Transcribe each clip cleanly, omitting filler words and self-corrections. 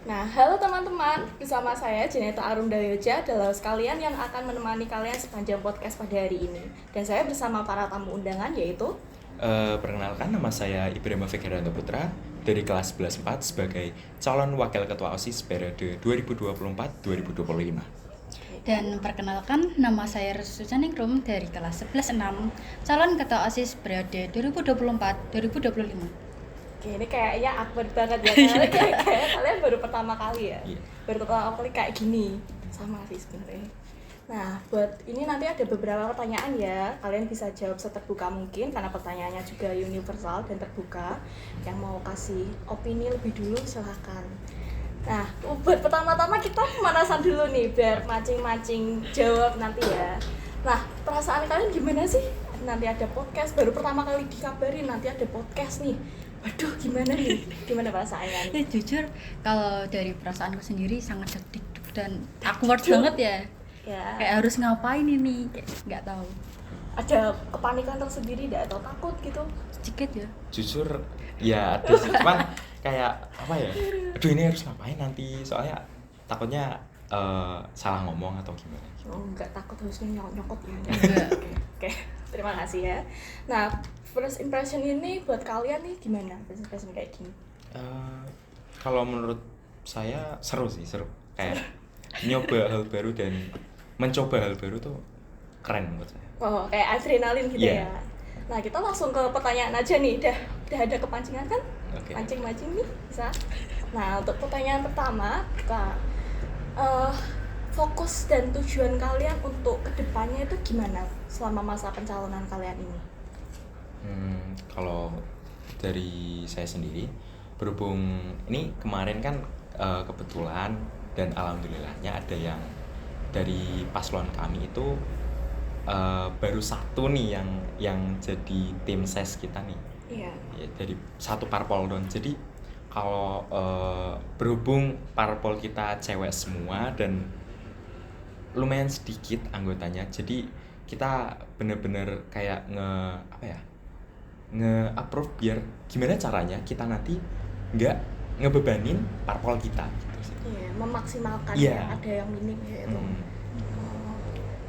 Nah, halo teman-teman, bersama saya Jeneta Arundayoja adalah sekalian yang akan menemani kalian sepanjang podcast pada hari ini. Dan saya bersama para tamu undangan yaitu Perkenalkan, nama saya Ibrahim Fikrianto Putra dari kelas 11-4 sebagai calon wakil ketua OSIS periode 2024-2025. Dan perkenalkan, nama saya Susaningrum dari kelas 11-6, calon ketua OSIS periode 2024-2025. Oke, ini kayaknya awkward banget ya, kayak kalian baru pertama kali ya? Iya. Baru pertama kali kayak gini, sama sih sebenarnya. Nah, buat ini nanti ada beberapa pertanyaan ya, kalian bisa jawab seterbuka mungkin karena pertanyaannya juga universal dan terbuka. Yang mau kasih opini lebih dulu silahkan. Nah, buat pertama-tama kita pemanasan dulu nih biar mancing-mancing jawab nanti ya. Nah, perasaan kalian gimana sih? Nanti ada podcast, baru pertama kali dikabarin nanti ada podcast nih. Waduh, gimana nih? Gimana perasaannya? Jujur, kalau dari perasaanku sendiri sangat deg-deg dan awkward banget ya. Ya, Kayak harus ngapain ini, kayak nggak tahu. ada kepanikan tersendiri tidak atau takut gitu? Sedikit ya. Jujur, ya ada sih, cuman kayak apa ya? Aduh, ini harus ngapain nanti? Soalnya takutnya salah ngomong atau gimana. Oh, enggak takut harusnya nyokot ya. Enggak. Oke, terima kasih ya. Nah, first impression ini buat kalian nih gimana? First impression kayak gini. Kalau menurut saya seru kayak nyoba hal baru dan mencoba hal baru tuh keren menurut saya. Oh, kayak adrenalin gitu Iya. ya. Nah, kita langsung ke pertanyaan aja nih. Udah ada kepancingan kan? Oke. Mancing-mancing nih, bisa. Nah, untuk pertanyaan pertama, kita fokus dan tujuan kalian untuk kedepannya itu gimana selama masa pencalonan kalian ini? Kalau dari saya sendiri, berhubung ini kemarin kan kebetulan dan alhamdulillahnya ada yang dari paslon kami itu baru satu nih yang jadi tim ses kita nih. Iya. Ya, dari satu parpol don. Jadi kalau berhubung parpol kita cewek semua dan lumayan sedikit anggotanya, jadi kita bener-bener kayak nge-approve biar gimana caranya kita nanti nggak ngebebanin parpol kita gitu sih. Iya, memaksimalkan Iya. ya, ada yang minim ya itu. Hmm.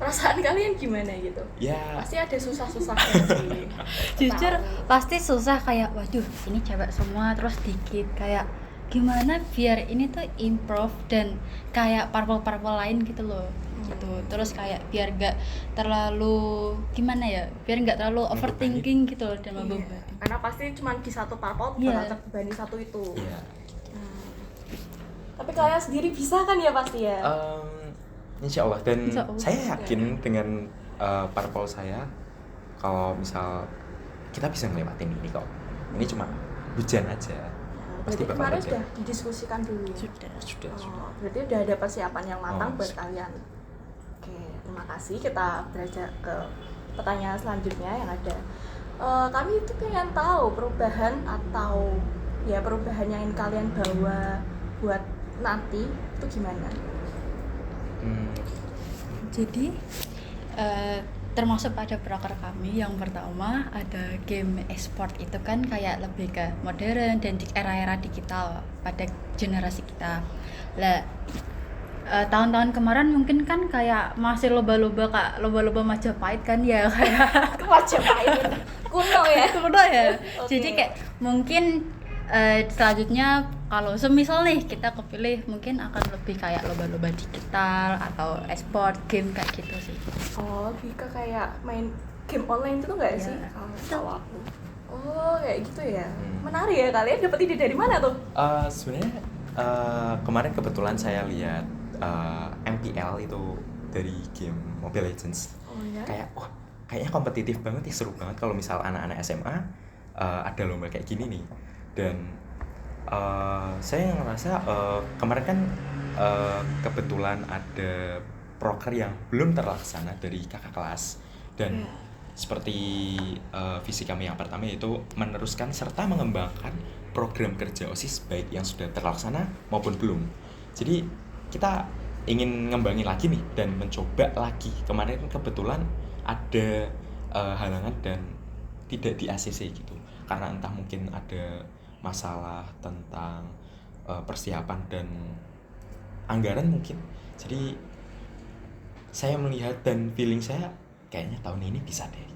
Perasaan kalian gimana gitu? Ya, Pasti ada susah-susahnya sih. Jujur, Tahu. pasti susah kayak, waduh, ini cewek semua terus dikit. Kayak gimana biar ini tuh improve dan kayak parpol-parpol lain gitu loh. Gitu. Terus kayak biar nggak terlalu gimana ya, biar nggak terlalu Membebani. overthinking gitu loh dan Iya, membebani. karena pasti cuma di satu parpol Iya. bakal terbebani satu itu. iya. Tapi kalian sendiri bisa kan ya pasti ya? Insya Allah, dan Insya Allah. saya yakin dengan parpol saya kalau misal kita bisa ngelewatin ini kok. Ini cuma hujan aja. Berarti bakal kemarin ada. sudah didiskusikan dulu. Sudah. Sudah. Oh, berarti udah ada persiapan yang matang Oh, buat kalian. Oke, terima kasih. Kita beranjak ke pertanyaan selanjutnya yang ada. Kami itu pengen tahu perubahan atau ya perubahan yang ingin kalian bawa buat nanti itu gimana? Jadi termasuk pada proker kami yang pertama ada game e-sport itu kan kayak lebih ke modern dan di era-era digital pada generasi kita. Lah tahun-tahun kemarin mungkin kan kayak masih lomba-lomba Majapahit kan ya kayak Majapahit kuno ya. kuno ya. Oke. Jadi kayak mungkin selanjutnya kalau semisal nih kita kepilih mungkin akan lebih kayak lomba-lomba digital atau e-sport game kayak gitu sih. Oh, lebih ke kayak main game online itu nggak Iya. sih? Kalau tahu aku. Oh, kayak gitu ya. Menarik ya, kalian dapat ide dari mana tuh? Sebenarnya kemarin kebetulan saya lihat MPL itu dari game Mobile Legends. Oh ya. Kayak kayaknya kompetitif banget, seru banget kalau misal anak-anak SMA ada lomba kayak gini nih. Dan saya ngerasa kemarin kan kebetulan ada proker yang belum terlaksana dari kakak kelas, dan seperti visi kami yang pertama yaitu meneruskan serta mengembangkan program kerja OSIS baik yang sudah terlaksana maupun belum. Jadi kita ingin ngembangin lagi nih dan mencoba lagi. Kemarin kebetulan ada halangan dan tidak di ACC gitu, karena entah mungkin ada masalah tentang persiapan dan anggaran mungkin. Jadi saya melihat dan feeling saya kayaknya tahun ini bisa deh.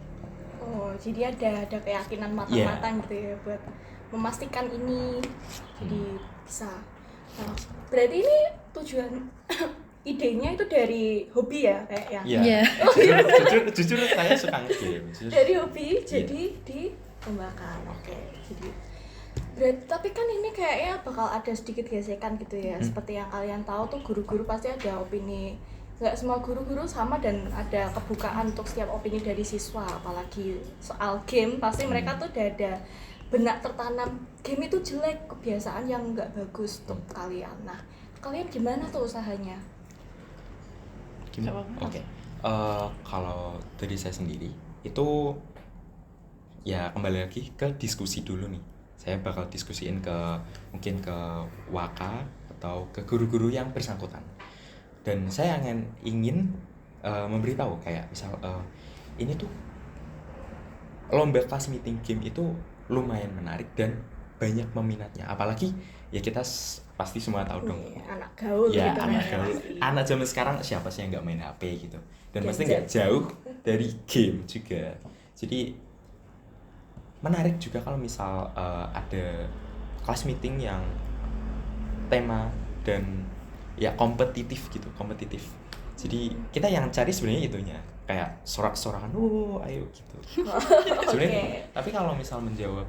Oh, jadi ada keyakinan matang-matang gitu ya buat memastikan ini jadi bisa. Nah, berarti ini tujuan idenya itu dari hobi ya kayak yang. Iya. Jujur saya suka nge-game. Dari hobi jadi dikembangkan. Oke. Jadi berarti tapi kan ini kayaknya bakal ada sedikit gesekan gitu ya. Seperti yang kalian tahu tuh guru-guru pasti ada opini. Nggak semua guru-guru sama dan ada kebukaan untuk setiap opini dari siswa, apalagi soal game pasti mereka tuh udah ada benak tertanam game itu jelek, kebiasaan yang nggak bagus untuk kalian. Nah, kalian gimana tuh usahanya? Oke. Kalau dari saya sendiri itu ya kembali lagi ke diskusi dulu nih. Saya bakal diskusiin mungkin ke Waka atau ke guru-guru yang bersangkutan. Dan saya ingin memberitahu kayak misal ini tuh lomba class meeting game itu lumayan menarik dan banyak peminatnya, apalagi ya kita pasti semua tahu dong Anak gaul ya, gitu anak kan. gaul, anak zaman sekarang siapa sih yang nggak main HP gitu, dan pasti nggak jauh dari game juga. Jadi menarik juga kalau misal ada class meeting yang tema dan ya kompetitif. Jadi kita yang cari sebenarnya itunya kayak sorak-sorakan, ayo gitu. Sebenarnya. Tapi kalau misal menjawab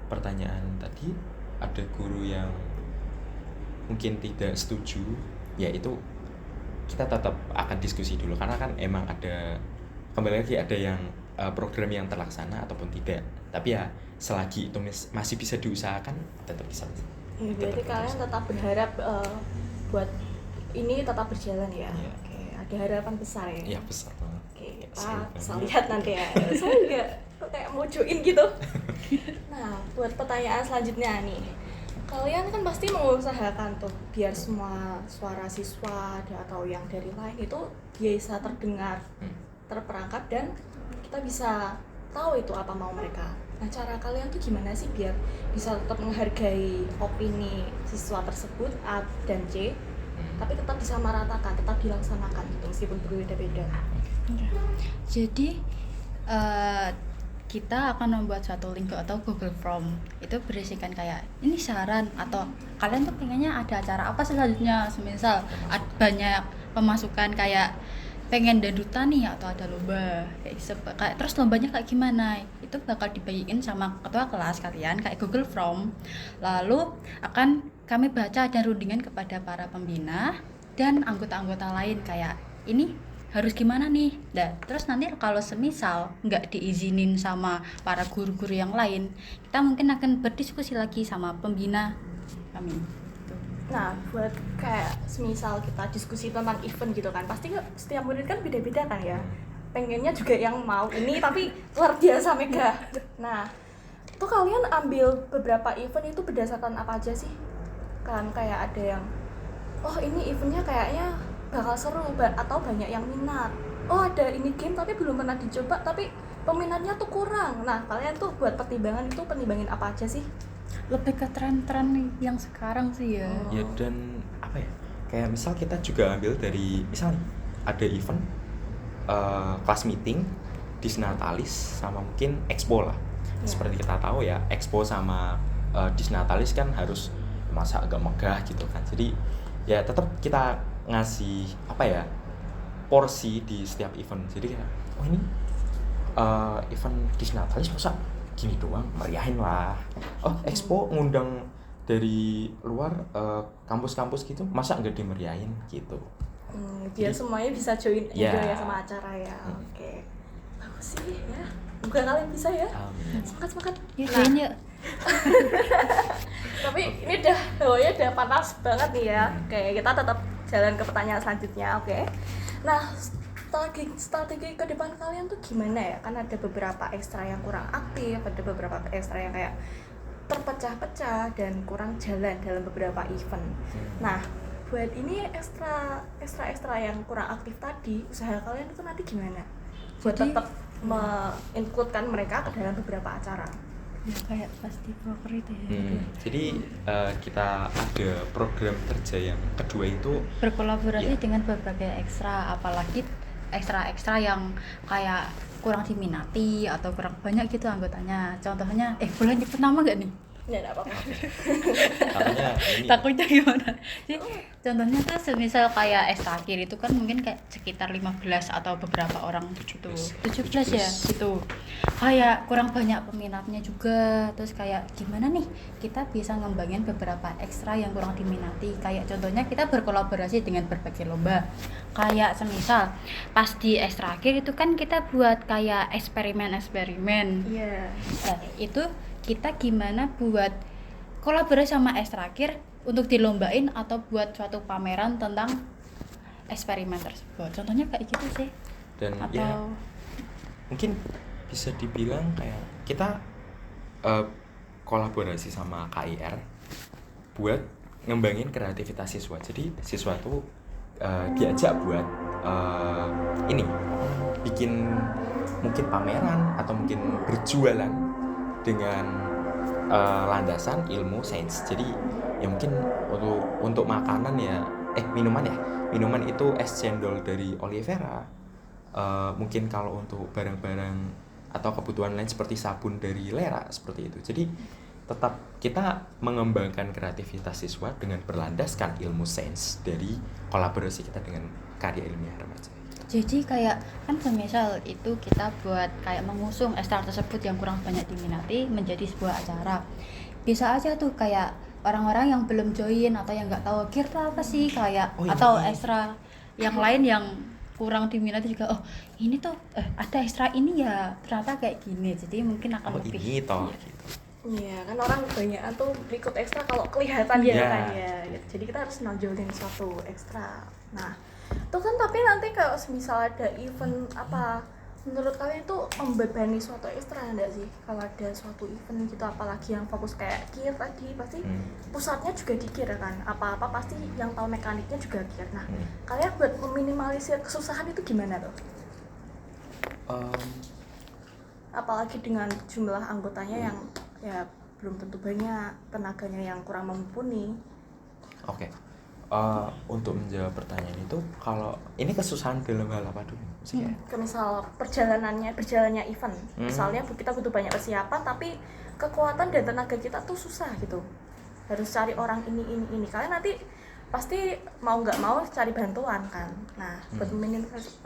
pertanyaan tadi, ada guru yang mungkin tidak setuju, ya itu kita tetap akan diskusi dulu karena kan emang ada, kembali lagi ada yang program yang terlaksana ataupun tidak. Tapi ya selagi itu masih bisa diusahakan, tetap bisa. Ya, berarti kalian tetap berharap buat ini tetap berjalan ya. Iya. Oke, ada harapan besar ya. Iya, besar banget. Oke, Ya, kita bisa semoga. lihat nanti ya. Saya juga kayak mau join gitu. Nah, buat pertanyaan selanjutnya nih. Kalian kan pasti mengusahakan tuh biar semua suara siswa atau yang dari lain itu bisa terdengar, terperangkap dan kita bisa tahu itu apa mau mereka. Nah, cara kalian tuh gimana sih biar bisa tetap menghargai opini siswa tersebut A dan C, tapi tetap bisa meratakan, tetap dilaksanakan gitu meskipun berbeda-beda. Jadi kita akan membuat suatu link atau Google Form, itu berisikan kayak ini saran atau kalian tuh pengennya ada acara apa selanjutnya, semisal banyak pemasukan kayak pengen dadutan nih atau ada lomba kayak terus lombanya kayak gimana, itu bakal dibagiin sama ketua kelas kalian kayak Google Form, lalu akan kami baca dan rundingkan kepada para pembina dan anggota-anggota lain kayak ini harus gimana nih. Nah, terus nanti kalau semisal nggak diizinin sama para guru-guru yang lain, kita mungkin akan berdiskusi lagi sama pembina kami. Nah, buat kayak semisal kita diskusi tentang event gitu kan, pasti setiap murid kan beda-beda kan ya. Pengennya juga yang mau ini tapi luar biasa mega. Nah, tuh kalian ambil beberapa event itu berdasarkan apa aja sih? Kan kayak ada yang oh ini eventnya kayaknya bakal seru atau banyak yang minat. Oh ada ini game tapi belum pernah dicoba tapi peminatnya tuh kurang. Nah, kalian tuh buat pertimbangan itu pertimbangin apa aja sih? Lebih ke tren-tren yang sekarang sih ya. Ya dan apa ya? Kayak misal kita juga ambil dari misal nih, ada event class meeting, Disnatalis sama mungkin Expo lah. Ya. Seperti kita tahu ya, Expo sama Disnatalis kan harus masa agak megah gitu kan. Jadi ya tetap kita ngasih apa ya? Porsi di setiap event. Jadi kayak oh ini event Disnatalis masa gini doang, meriahin lah. Oh Expo ngundang dari luar kampus-kampus gitu, masa nggak dimeriahin gitu. Biar Jadi, semuanya bisa join ya. enjoy ya sama acara ya. Oke. Bagus sih ya. Semoga kalian bisa ya. Semangat. Ya, Nah, kayaknya tapi ini hawanya udah panas banget nih ya. Oke, kita tetap jalan ke pertanyaan selanjutnya. Oke. Nah, strategi ke depan kalian tuh gimana ya? Kan ada beberapa ekstra yang kurang aktif, ada beberapa ekstra yang kayak terpecah-pecah dan kurang jalan dalam beberapa event. Nah, buat ini ekstra yang kurang aktif tadi, usaha kalian itu nanti gimana? Buat Jadi- tetap mengincludekan mereka ke dalam beberapa acara. Ya kayak pasti proker itu ya. Jadi kita ada program kerja yang kedua itu Berkolaborasi ya. dengan berbagai ekstra, apalagi ekstra-ekstra yang kayak kurang diminati atau kurang banyak gitu anggotanya. Contohnya, boleh nyebut nama gak nih? Ya enggak apa-apa. Namanya ini. Takutnya gimana? Jadi, contohnya tuh semisal kayak akhir itu kan mungkin kayak sekitar 15 atau beberapa orang gitu. 17 ya gitu. Kayak kurang banyak peminatnya juga. Terus kayak gimana nih kita bisa ngembangin beberapa ekstra yang kurang diminati. Kayak contohnya kita berkolaborasi dengan berbagai lomba. Kayak semisal pas di akhir itu kan kita buat kayak eksperimen. Iya. Nah, itu kita gimana buat kolaborasi sama ekstrakir untuk dilombain atau buat suatu pameran tentang eksperimen tersebut. Contohnya kayak gitu sih. Dan Atau ya mungkin bisa dibilang kayak kita kolaborasi sama KIR buat ngembangin kreativitas siswa. Jadi siswa tuh diajak buat ini bikin mungkin pameran atau mungkin berjualan dengan landasan ilmu sains. Jadi ya mungkin untuk makanan ya minuman itu es cendol dari Olivera. Mungkin kalau untuk barang-barang atau kebutuhan lain seperti sabun dari Lera seperti itu. Jadi tetap kita mengembangkan kreativitas siswa dengan berlandaskan ilmu sains dari kolaborasi kita dengan karya ilmiah remaja. jadi kayak kan semisal itu kita buat kayak mengusung ekstra tersebut yang kurang banyak diminati menjadi sebuah acara. Bisa aja tuh kayak orang-orang yang belum join atau yang nggak tahu GIR itu apa sih kayak atau ekstra yang lain yang kurang diminati juga. Oh ini tuh ada ekstra ini ya ternyata kayak gini. Jadi mungkin akan lebih. Ini toh gitu. Iya, kan orang banyak tuh ikut ekstra kalau kelihatan gitu kan ya. Jadi kita harus nonjolin suatu ekstra. Nah, itu kan tapi nanti kalau misal ada event apa, menurut kalian itu membebani suatu ekstra enggak sih? Kalau ada suatu event gitu, apalagi yang fokus kayak GIR tadi, pasti pusatnya juga di GIR kan. Apa-apa pasti yang tahu mekaniknya juga GIR. Nah, kalian buat meminimalisir kesusahan itu gimana tuh? Apalagi dengan jumlah anggotanya yang ya belum tentu banyak, tenaganya yang kurang mumpuni. Oke. Untuk menjawab pertanyaan itu, kalau ini kesusahan dalam hal apa dulu? Misal berjalannya event, misalnya kita butuh banyak persiapan, tapi kekuatan dan tenaga kita tuh susah gitu. Harus cari orang ini. Kalian nanti pasti mau nggak mau cari bantuan kan. Nah, buat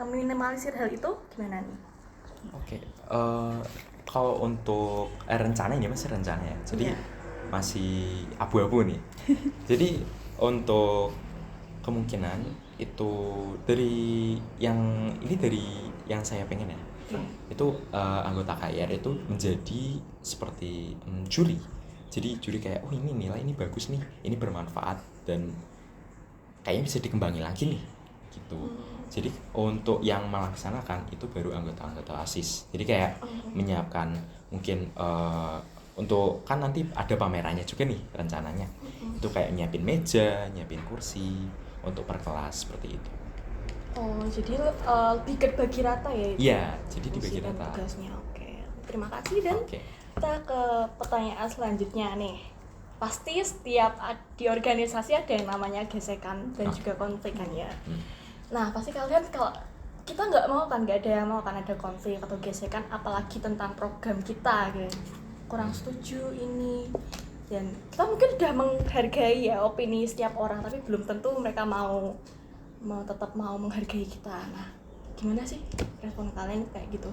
meminimalisir hal itu gimana nih? Oke. Kalau untuk rencana ini masih rencana ya. Jadi masih abu-abu nih. Jadi untuk kemungkinan itu dari yang saya pengen ya. Itu anggota KIR itu menjadi seperti juri. Jadi juri kayak ini nilai ini bagus nih, ini bermanfaat dan kayaknya bisa dikembangin lagi nih gitu. Jadi untuk yang melaksanakan itu baru anggota-anggota ASIS. Jadi kayak menyiapkan mungkin untuk kan nanti ada pamerannya juga nih rencananya. Itu kayak nyiapin meja, nyiapin kursi untuk per kelas seperti itu. Oh, jadi lebih bagi rata ya? Iya, jadi dibagi rata. Tugasnya, oke. Terima kasih dan kita ke pertanyaan selanjutnya nih. Pasti setiap di organisasi ada yang namanya gesekan dan juga konflik kan ya. Nah, pasti kalian kalau kita nggak ada yang mau kan ada konflik atau gesekan, apalagi tentang program kita gitu. Kurang setuju ini, dan kita mungkin udah menghargai ya opini setiap orang, tapi belum tentu mereka mau tetap mau menghargai kita. Nah, gimana sih respon kalian kayak gitu?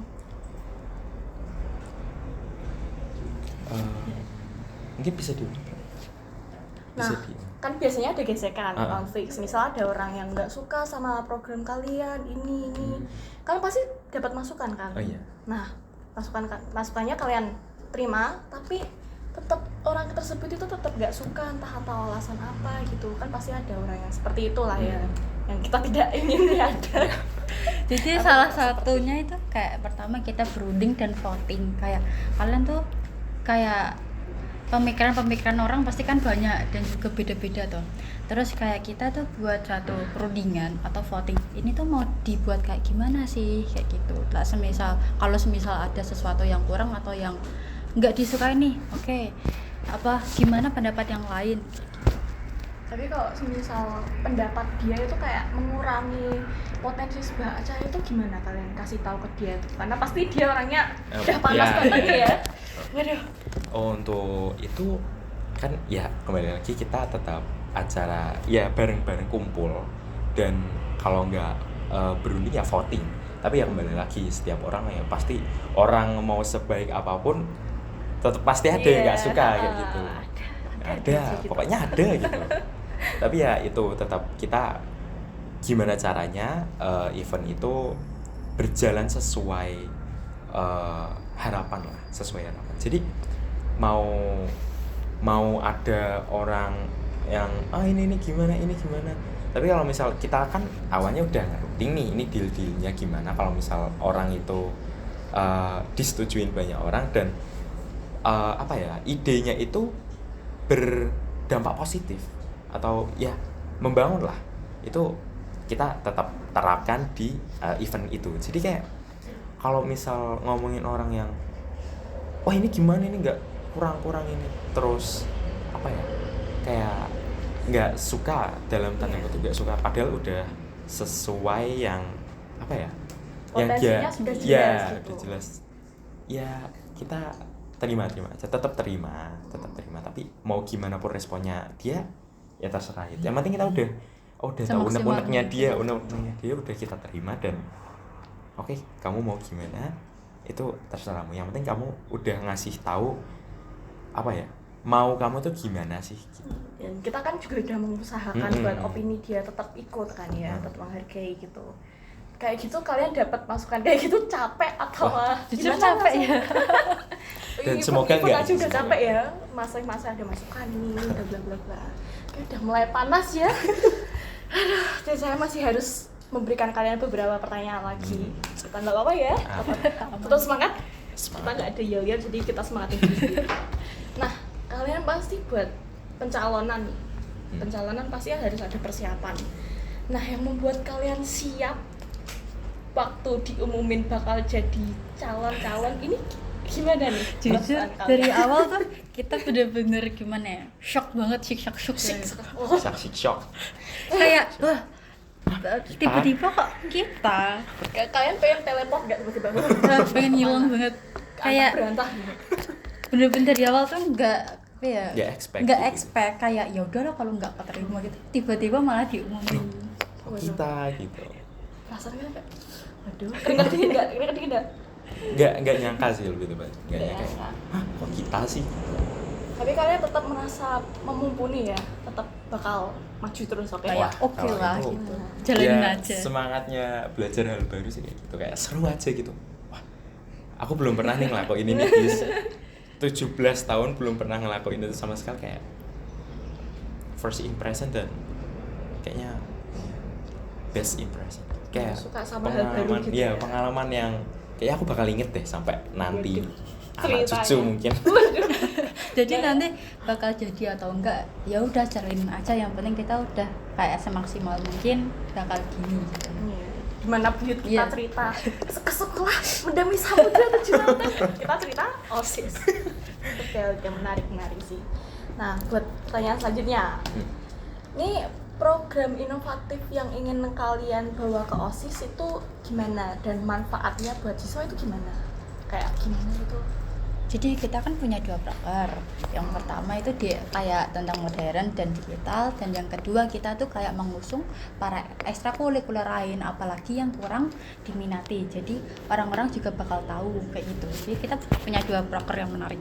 Mungkin bisa dulu. Nah, kan biasanya ada gesekan, konflik. Misal ada orang yang nggak suka sama program kalian ini, kalian pasti dapat masukan kan? Nah, masukannya kalian terima, tapi tetap orang tersebut itu tetap nggak suka entah atau alasan apa gitu. Kan pasti ada orang yang seperti itulah ya, yang kita tidak ingin ada. Jadi salah satunya itu kayak pertama kita berunding dan voting. Kayak kalian tuh kayak pemikiran orang pasti kan banyak dan juga beda-beda tuh. Terus kayak kita tuh buat satu perundingan atau voting, ini tuh mau dibuat kayak gimana sih kayak gitu. Lah semisal kalau ada sesuatu yang kurang atau yang nggak disukai nih, oke, apa gimana pendapat yang lain. Tapi kalau misal pendapat dia itu kayak mengurangi potensi sebuah acara itu gimana kalian kasih tahu ke dia tuh? Karena pasti dia orangnya udah panas banget ya. Waduh. Oh, untuk itu kan ya kembali lagi kita tetap acara ya bareng-bareng kumpul, dan kalau nggak berunding ya voting. Tapi ya kembali lagi setiap orang ya pasti orang mau sebaik apapun tetap pasti ada yang nggak suka kayak gitu. Ada, pokoknya ada gitu. Tapi ya itu tetap kita gimana caranya event itu berjalan sesuai harapan lah, sesuai harapan. Jadi mau ada orang yang ini gimana, tapi kalau misal kita kan awalnya udah ngerti nih ini deal-dealnya gimana, kalau misal orang itu disetujuin banyak orang dan idenya itu berdampak positif atau ya membangun lah, itu kita tetap terapkan di event itu. Jadi kayak kalau misal ngomongin orang yang wah ini gimana, ini nggak kurang ini, terus kayak nggak suka dalam tanda kutip, nggak suka padahal udah sesuai yang yang potensinya sudah jelas ya gitu. udah jelas ya, kita terima aja, tetap terima, tapi mau gimana pun responnya dia ya terserah itu. Yang penting kita udah tahu unek-uneknya dia udah kita terima, dan oke, kamu mau gimana itu terserahmu, yang penting kamu udah ngasih tahu mau kamu tuh gimana sih gitu. Dan kita kan juga udah mengusahakan buat opini dia tetap ikut kan ya, tetap menghargai gitu. Kayak gitu kalian dapat masukan kayak gitu capek atau Jujur capek ya. Dan semoga enggak juga capek ya, masa ada masukan nih, bla bla bla. Kayak udah mulai panas ya. Aduh, dan saya masih harus memberikan kalian beberapa pertanyaan lagi. Kita nggak apa-apa ya. Tetap semangat. Kita nggak ada yel-yel, jadi kita semangatin diri. Nah, kalian pasti buat pencalonan nih. Pencalonan pasti harus ada persiapan. Nah, yang membuat kalian siap waktu diumumin bakal jadi calon-calon ini gimana nih? Jujur dari awal tuh kita bener-bener gimana ya, shock banget, shock kayak wah tiba-tiba kok kita kalian pengen teleport gak tiba-tiba? pengen ngilang banget, kayak berantah gitu. bener-bener dari awal tuh nggak expect kayak ya udahlah kalau nggak keterima gitu, tiba-tiba malah diumumin kita gitu. Rasanya kayak aduh, keringat dingin enggak? Nggak nyangka sih, lebih tepat nggak nyangka. Kok kita sih? Tapi kalian tetap merasa memumpuni ya, tetap bakal maju terus, oke? Kayak oke lah itu, gitu, jalanin ya, aja. Semangatnya belajar hal baru sih kayak gitu, kayak seru aja gitu. Wah, aku belum pernah nih ngelakuin ini di 17 tahun belum pernah ngelakuin itu sama sekali, kayak first impression dan kayaknya best impression. Kayak suka sama hal baru gitu ya. Pengalaman yang kayak aku bakal inget deh sampai nanti anak Ceritanya. cucu mungkin. Jadi nanti bakal jadi atau enggak ya udah jalanin aja, yang penting kita udah kayak semaksimal mungkin bakal gini gitu. Gimana buyut kita cerita ke sekolah mendami samudra 7 lautan, kita cerita OSIS. Oke, menarik sih. Nah, buat pertanyaan selanjutnya, ini program inovatif yang ingin kalian bawa ke OSIS itu gimana, dan manfaatnya buat siswa itu gimana? Kayak gimana gitu? Jadi kita kan punya 2 proker. Yang pertama itu kayak tentang modern dan digital, dan yang kedua kita tuh kayak mengusung para ekstrakurikuler lain apalagi yang kurang diminati. Jadi orang-orang juga bakal tahu kayak gitu. Jadi kita punya 2 proker yang menarik.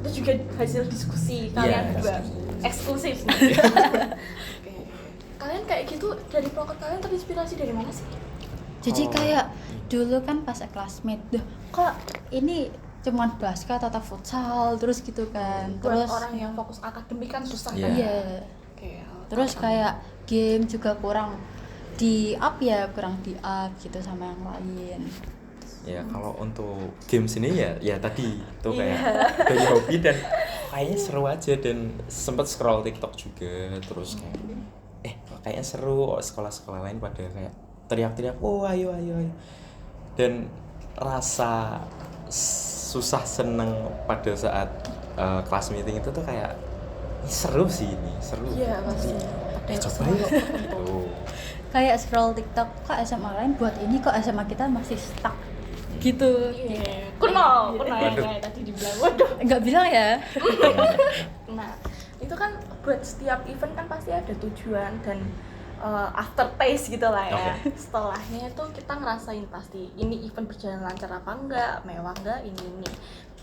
Itu juga hasil diskusi kalian berdua, eksklusif nih. Kalian kayak gitu dari proker kalian terinspirasi dari mana sih? Jadi kayak dulu kan pas classmate, kok ini cuman basket atau futsal terus gitu kan. Buat Terus orang yang fokus akademik kan susah Iya. kan. iya. Terus kayak game juga kurang di up gitu sama yang lain. Ya kalau untuk game sini ya tadi tuh kayak dari hobi dan kayaknya seru aja, dan sempet scroll TikTok juga, terus kayak kayaknya seru, sekolah-sekolah lain pada kayak teriak-teriak, oh ayo, dan rasa susah seneng pada saat kelas meeting itu tuh kayak ini seru sih, ini seru. Iya pasti. Coba yuk. Tuh. Kayak scroll TikTok, kok SMA lain buat ini, kok SMA kita masih stuck gitu. Iya. Kuno yang Waduh. kayak tadi dibilang. Waduh. Nggak bilang ya. Nah, itu kan buat setiap event kan pasti ada tujuan dan aftertaste gitu lah ya. Oke. Setelahnya itu kita ngerasain pasti ini event berjalan lancar apa enggak, mewah enggak, ini.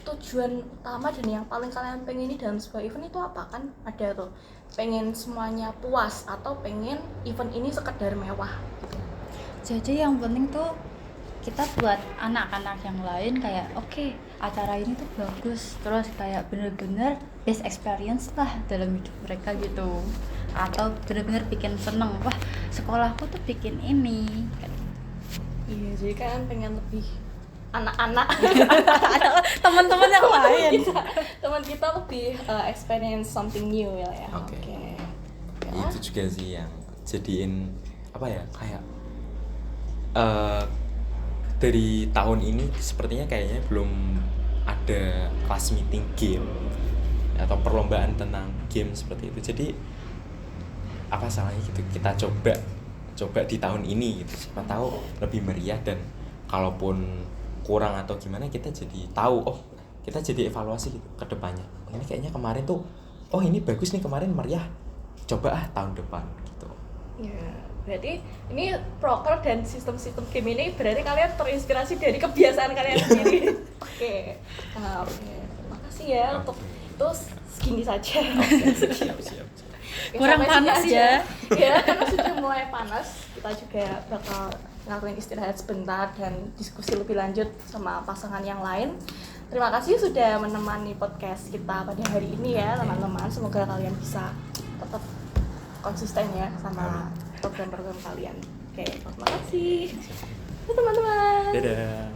Tujuan utama dan yang paling kalian pengen dalam sebuah event itu apa? Kan ada tuh pengen semuanya puas atau pengen event ini sekedar mewah gitu. Jadi yang penting tuh kita buat anak-anak yang lain kayak oke, acara ini tuh bagus, terus kayak bener-bener best experience lah dalam hidup mereka gitu, atau bener-bener bikin seneng, wah sekolahku tuh bikin ini. Iya, jadi kan pengen lebih anak-anak Teman-teman yang lain. teman kita lebih experience something new ya. Oke. Oke. Itu juga sih yang jadiin apa ya, kayak dari tahun ini sepertinya kayaknya belum ada kelas meeting game atau perlombaan tentang game seperti itu. Jadi apa salahnya gitu kita coba di tahun ini gitu, siapa tahu lebih meriah, dan kalaupun kurang atau gimana kita jadi tahu, oh kita jadi evaluasi gitu ke depannya. Oh, ini kayaknya kemarin tuh, oh ini bagus nih kemarin meriah, coba tahun depan gitu. Ya, berarti ini proker dan sistem-sistem game ini berarti kalian terinspirasi dari kebiasaan kalian sendiri. Oke. Nah, oke. Makasih ya Oke. untuk itu segini saja. Siap. Oke, Kurang sampai panas sini ya. aja. Ya, karena sudah mulai panas. Kita juga bakal ngelakuin istirahat sebentar dan diskusi lebih lanjut sama pasangan yang lain. Terima kasih sudah menemani podcast kita pada hari ini ya, teman-teman. Semoga kalian bisa tetap konsisten ya sama program-program kalian. Oke, terima kasih. Teman-teman. Dadah.